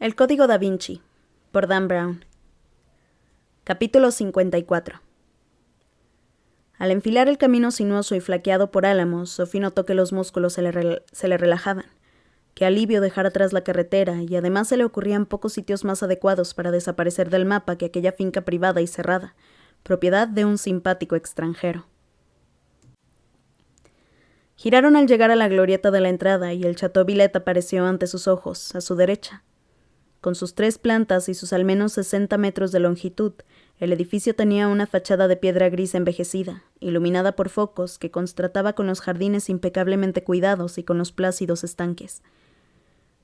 El Código Da Vinci, por Dan Brown. Capítulo 54. Al enfilar el camino sinuoso y flaqueado por álamos, Sophie notó que los músculos se le relajaban. Qué alivio dejar atrás la carretera, y además se le ocurrían pocos sitios más adecuados para desaparecer del mapa que aquella finca privada y cerrada, propiedad de un simpático extranjero. Giraron al llegar a la glorieta de la entrada y el Chateau Villette apareció ante sus ojos, a su derecha. Con sus 3 plantas y sus al menos 60 metros de longitud, el edificio tenía una fachada de piedra gris envejecida, iluminada por focos que contrastaba con los jardines impecablemente cuidados y con los plácidos estanques.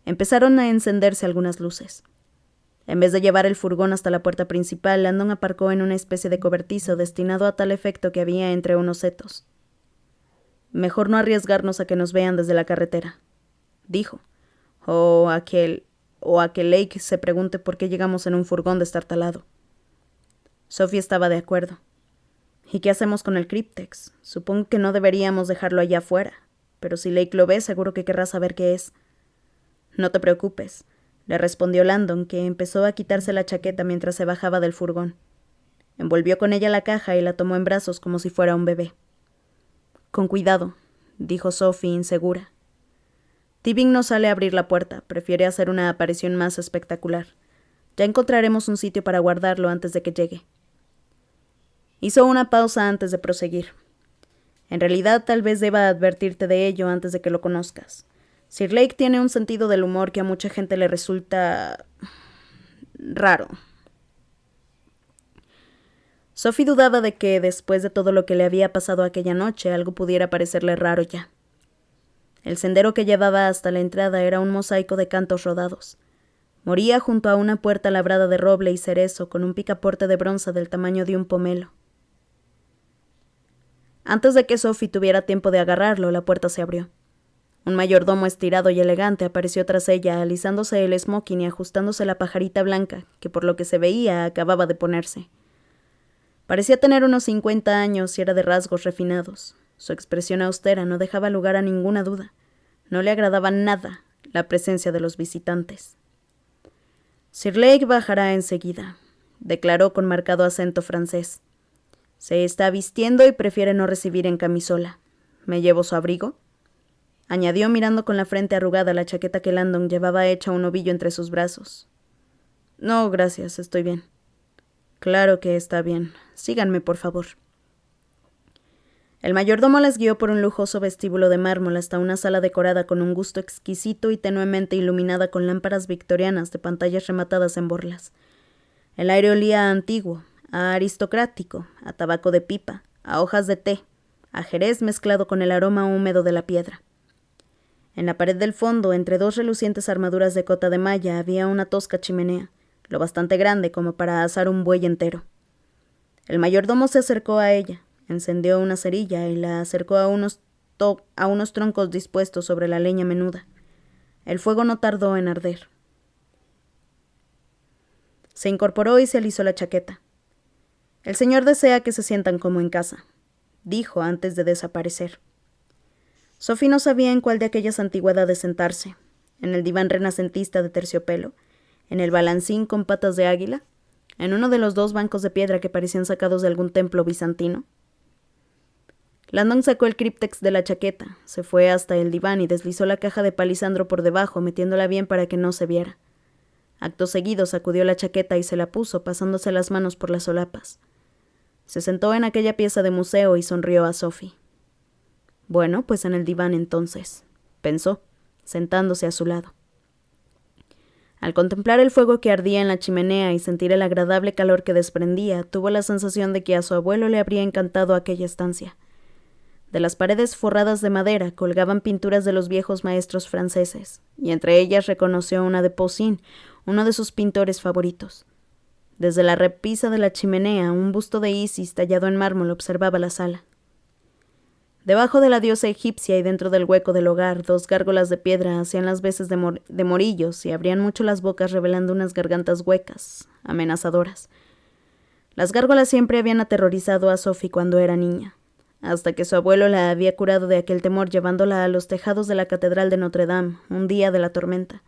Empezaron a encenderse algunas luces. En vez de llevar el furgón hasta la puerta principal, Landon aparcó en una especie de cobertizo destinado a tal efecto que había entre unos setos. «Mejor no arriesgarnos a que nos vean desde la carretera», dijo, o a que Lake se pregunte por qué llegamos en un furgón destartalado. Sophie estaba de acuerdo. ¿Y qué hacemos con el Cryptex? Supongo que no deberíamos dejarlo allá afuera, pero si Lake lo ve, seguro que querrá saber qué es. No te preocupes, le respondió Landon, que empezó a quitarse la chaqueta mientras se bajaba del furgón. Envolvió con ella la caja y la tomó en brazos como si fuera un bebé. Con cuidado, dijo Sophie, insegura. Tibing no sale a abrir la puerta, prefiere hacer una aparición más espectacular. Ya encontraremos un sitio para guardarlo antes de que llegue. Hizo una pausa antes de proseguir. En realidad, tal vez deba advertirte de ello antes de que lo conozcas. Sir Lake tiene un sentido del humor que a mucha gente le resulta raro. Sophie dudaba de que, después de todo lo que le había pasado aquella noche, algo pudiera parecerle raro ya. El sendero que llevaba hasta la entrada era un mosaico de cantos rodados. Moría junto a una puerta labrada de roble y cerezo con un picaporte de bronce del tamaño de un pomelo. Antes de que Sophie tuviera tiempo de agarrarlo, la puerta se abrió. Un mayordomo estirado y elegante apareció tras ella, alisándose el smoking y ajustándose la pajarita blanca, que por lo que se veía acababa de ponerse. Parecía tener unos 50 años y era de rasgos refinados. Su expresión austera no dejaba lugar a ninguna duda. No le agradaba nada la presencia de los visitantes. Sir Lake bajará enseguida, declaró con marcado acento francés. Se está vistiendo y prefiere no recibir en camisola. ¿Me llevo su abrigo?, añadió mirando con la frente arrugada la chaqueta que Landon llevaba hecha un ovillo entre sus brazos. No, gracias, estoy bien. Claro que está bien. Síganme, por favor. El mayordomo les guió por un lujoso vestíbulo de mármol hasta una sala decorada con un gusto exquisito y tenuemente iluminada con lámparas victorianas de pantallas rematadas en borlas. El aire olía a antiguo, a aristocrático, a tabaco de pipa, a hojas de té, a jerez mezclado con el aroma húmedo de la piedra. En la pared del fondo, entre 2 relucientes armaduras de cota de malla, había una tosca chimenea, lo bastante grande como para asar un buey entero. El mayordomo se acercó a ella, encendió una cerilla y la acercó a unos troncos dispuestos sobre la leña menuda. El fuego no tardó en arder. Se incorporó y se alisó la chaqueta. «El señor desea que se sientan como en casa», dijo antes de desaparecer. Sophie no sabía en cuál de aquellas antigüedades sentarse, en el diván renacentista de terciopelo, en el balancín con patas de águila, en uno de los 2 bancos de piedra que parecían sacados de algún templo bizantino. Landon sacó el Cryptex de la chaqueta, se fue hasta el diván y deslizó la caja de palisandro por debajo, metiéndola bien para que no se viera. Acto seguido sacudió la chaqueta y se la puso, pasándose las manos por las solapas. Se sentó en aquella pieza de museo y sonrió a Sophie. Bueno, pues en el diván entonces, pensó, sentándose a su lado. Al contemplar el fuego que ardía en la chimenea y sentir el agradable calor que desprendía, tuvo la sensación de que a su abuelo le habría encantado aquella estancia. De las paredes forradas de madera colgaban pinturas de los viejos maestros franceses, y entre ellas reconoció una de Poussin, uno de sus pintores favoritos. Desde la repisa de la chimenea, un busto de Isis tallado en mármol observaba la sala. Debajo de la diosa egipcia y dentro del hueco del hogar, 2 gárgolas de piedra hacían las veces de morillos y abrían mucho las bocas revelando unas gargantas huecas, amenazadoras. Las gárgolas siempre habían aterrorizado a Sophie cuando era niña, hasta que su abuelo la había curado de aquel temor llevándola a los tejados de la catedral de Notre Dame un día de la tormenta.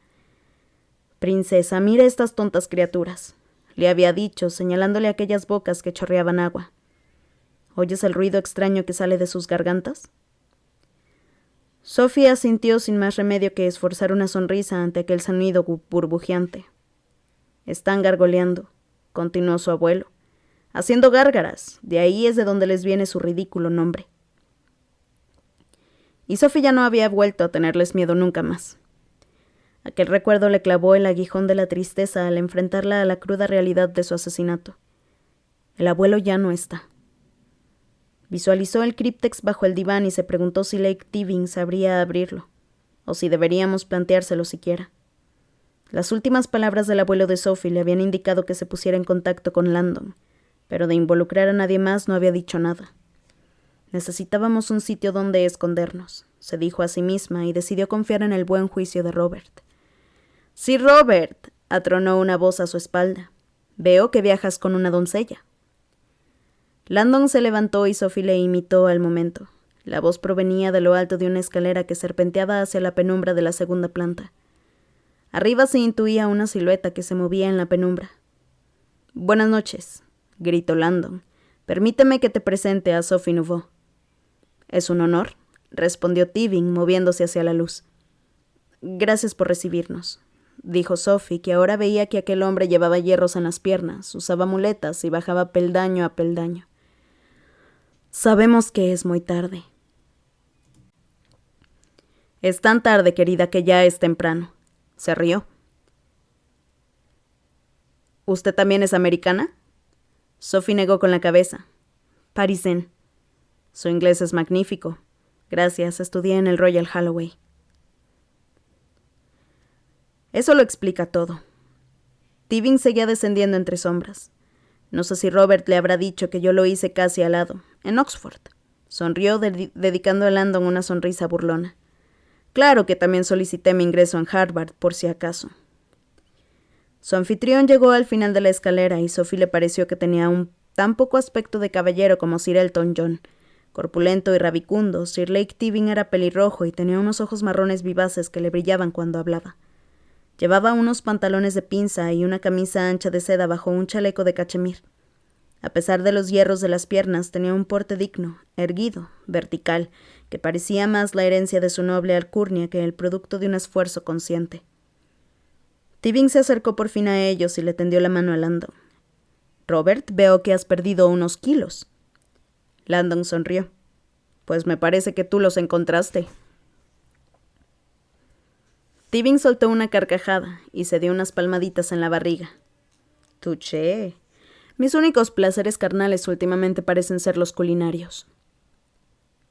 «Princesa, mire estas tontas criaturas», le había dicho, señalándole aquellas bocas que chorreaban agua. «¿Oyes el ruido extraño que sale de sus gargantas?» Sophie asintió sin más remedio que esforzar una sonrisa ante aquel sonido burbujeante. «Están gargoleando», continuó su abuelo, «haciendo gárgaras, de ahí es de donde les viene su ridículo nombre». Y Sophie ya no había vuelto a tenerles miedo nunca más. Aquel recuerdo le clavó el aguijón de la tristeza al enfrentarla a la cruda realidad de su asesinato. El abuelo ya no está. Visualizó el críptex bajo el diván y se preguntó si Lake Tiving sabría abrirlo, o si deberíamos planteárselo siquiera. Las últimas palabras del abuelo de Sophie le habían indicado que se pusiera en contacto con Landon, pero de involucrar a nadie más no había dicho nada. Necesitábamos un sitio donde escondernos, se dijo a sí misma y decidió confiar en el buen juicio de Robert. «Sí, Robert», atronó una voz a su espalda. «Veo que viajas con una doncella». Landon se levantó y Sophie le imitó al momento. La voz provenía de lo alto de una escalera que serpenteaba hacia la penumbra de la segunda planta. Arriba se intuía una silueta que se movía en la penumbra. «Buenas noches», gritó Landon. «Permíteme que te presente a Sophie Nouveau». «Es un honor», respondió Tiving, moviéndose hacia la luz. «Gracias por recibirnos», dijo Sophie, que ahora veía que aquel hombre llevaba hierros en las piernas, usaba muletas y bajaba peldaño a peldaño. «Sabemos que es muy tarde». «Es tan tarde, querida, que ya es temprano», se rió. «¿Usted también es americana?» Sophie negó con la cabeza. «Parisienne». «Su inglés es magnífico. Gracias, estudié en el Royal Holloway». Eso lo explica todo. Tiving seguía descendiendo entre sombras. No sé si Robert le habrá dicho que yo lo hice casi al lado, en Oxford. Sonrió dedicando a Landon una sonrisa burlona. Claro que también solicité mi ingreso en Harvard, por si acaso. Su anfitrión llegó al final de la escalera y Sophie le pareció que tenía un tan poco aspecto de caballero como Sir Elton John. Corpulento y rabicundo, Sir Lake Tiving era pelirrojo y tenía unos ojos marrones vivaces que le brillaban cuando hablaba. Llevaba unos pantalones de pinza y una camisa ancha de seda bajo un chaleco de cachemir. A pesar de los hierros de las piernas, tenía un porte digno, erguido, vertical, que parecía más la herencia de su noble alcurnia que el producto de un esfuerzo consciente. Tiving se acercó por fin a ellos y le tendió la mano a Landon. «Robert, veo que has perdido unos kilos». Landon sonrió. «Pues me parece que tú los encontraste». Tiving soltó una carcajada y se dio unas palmaditas en la barriga. «Touché. Mis únicos placeres carnales últimamente parecen ser los culinarios».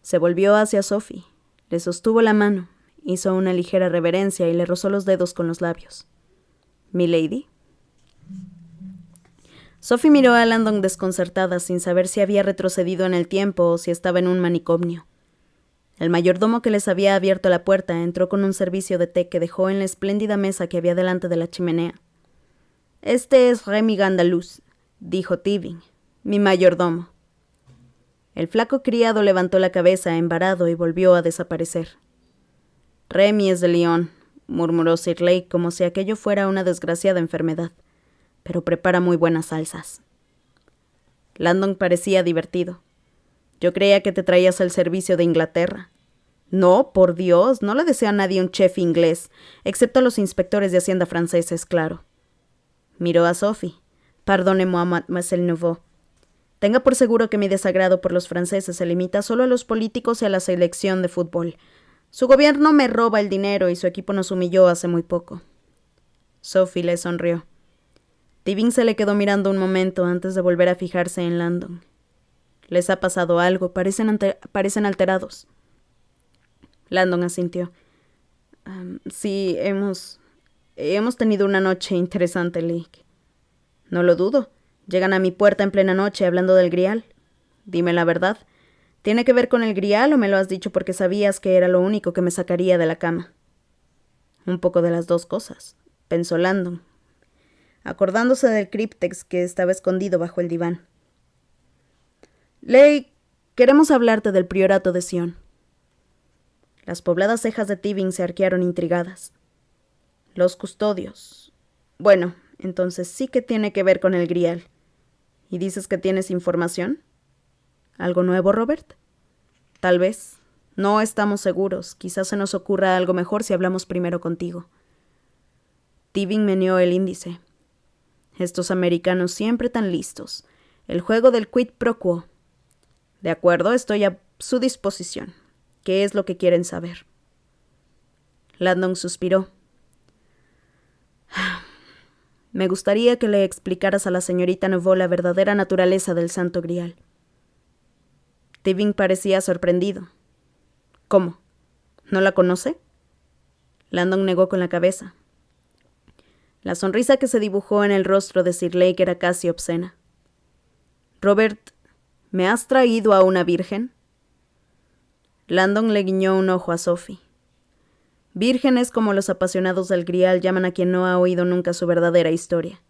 Se volvió hacia Sophie, le sostuvo la mano, hizo una ligera reverencia y le rozó los dedos con los labios. «¿Milady?» Sophie miró a Landon desconcertada, sin saber si había retrocedido en el tiempo o si estaba en un manicomio. El mayordomo que les había abierto la puerta entró con un servicio de té que dejó en la espléndida mesa que había delante de la chimenea. «Este es Remy Gandaluz», dijo Tiving, «mi mayordomo». El flaco criado levantó la cabeza embarado y volvió a desaparecer. «Remy es de Lyon», murmuró Sir Lake como si aquello fuera una desgraciada enfermedad, «pero prepara muy buenas salsas». Landon parecía divertido. «Yo creía que te traías al servicio de Inglaterra». «No, por Dios, no le deseo a nadie un chef inglés, excepto a los inspectores de Hacienda franceses, claro». Miró a Sophie. «Pardonnez-moi, mademoiselle Nouveau. Tenga por seguro que mi desagrado por los franceses se limita solo a los políticos y a la selección de fútbol. Su gobierno me roba el dinero y su equipo nos humilló hace muy poco». Sophie le sonrió. Tiving se le quedó mirando un momento antes de volver a fijarse en Landon. «Les ha pasado algo, parecen alterados». Landon asintió. «Sí, hemos tenido una noche interesante, Lake». «No lo dudo. Llegan a mi puerta en plena noche hablando del grial. Dime la verdad. ¿Tiene que ver con el grial o me lo has dicho porque sabías que era lo único que me sacaría de la cama?» «Un poco de las dos cosas», pensó Landon, acordándose del críptex que estaba escondido bajo el diván. «Lake, queremos hablarte del priorato de Sion». Las pobladas cejas de Tiving se arquearon intrigadas. «Los custodios», Bueno, entonces sí que tiene que ver con el Grial. ¿Y dices que tienes información? ¿Algo nuevo, Robert? Tal vez. No estamos seguros. Quizás se nos ocurra algo mejor si hablamos primero contigo. Tevin meneó el índice. Estos americanos siempre tan listos. El juego del quid pro quo. De acuerdo, estoy a su disposición. ¿Qué es lo que quieren saber? Landon suspiró. Me gustaría que le explicaras a la señorita Neveu la verdadera naturaleza del Santo Grial. Tevin parecía sorprendido. ¿Cómo? ¿No la conoce? Landon negó con la cabeza. La sonrisa que se dibujó en el rostro de Sir Lake era casi obscena. Robert, ¿me has traído a una virgen? Landon le guiñó un ojo a Sophie. Virgen es como los apasionados del Grial llaman a quien no ha oído nunca su verdadera historia.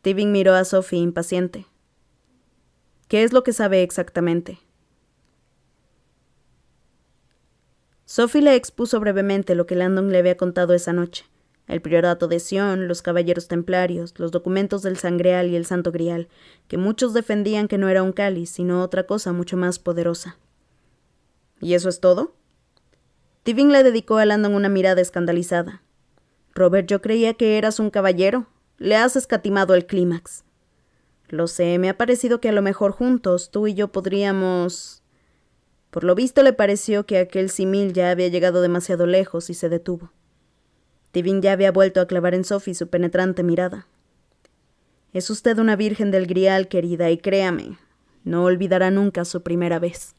Tevin miró a Sophie impaciente. ¿Qué es lo que sabe exactamente? Sophie le expuso brevemente lo que Landon le había contado esa noche. El priorato de Sion, los caballeros templarios, los documentos del Sangreal y el Santo Grial, que muchos defendían que no era un cáliz, sino otra cosa mucho más poderosa. ¿Y eso es todo? Tevin le dedicó a Landon una mirada escandalizada. Robert, yo creía que eras un caballero. Le has escatimado el clímax. Lo sé, me ha parecido que a lo mejor juntos tú y yo podríamos... Por lo visto le pareció que aquel símil ya había llegado demasiado lejos y se detuvo. Tevin ya había vuelto a clavar en Sophie su penetrante mirada. Es usted una virgen del Grial, querida, y créame, no olvidará nunca su primera vez.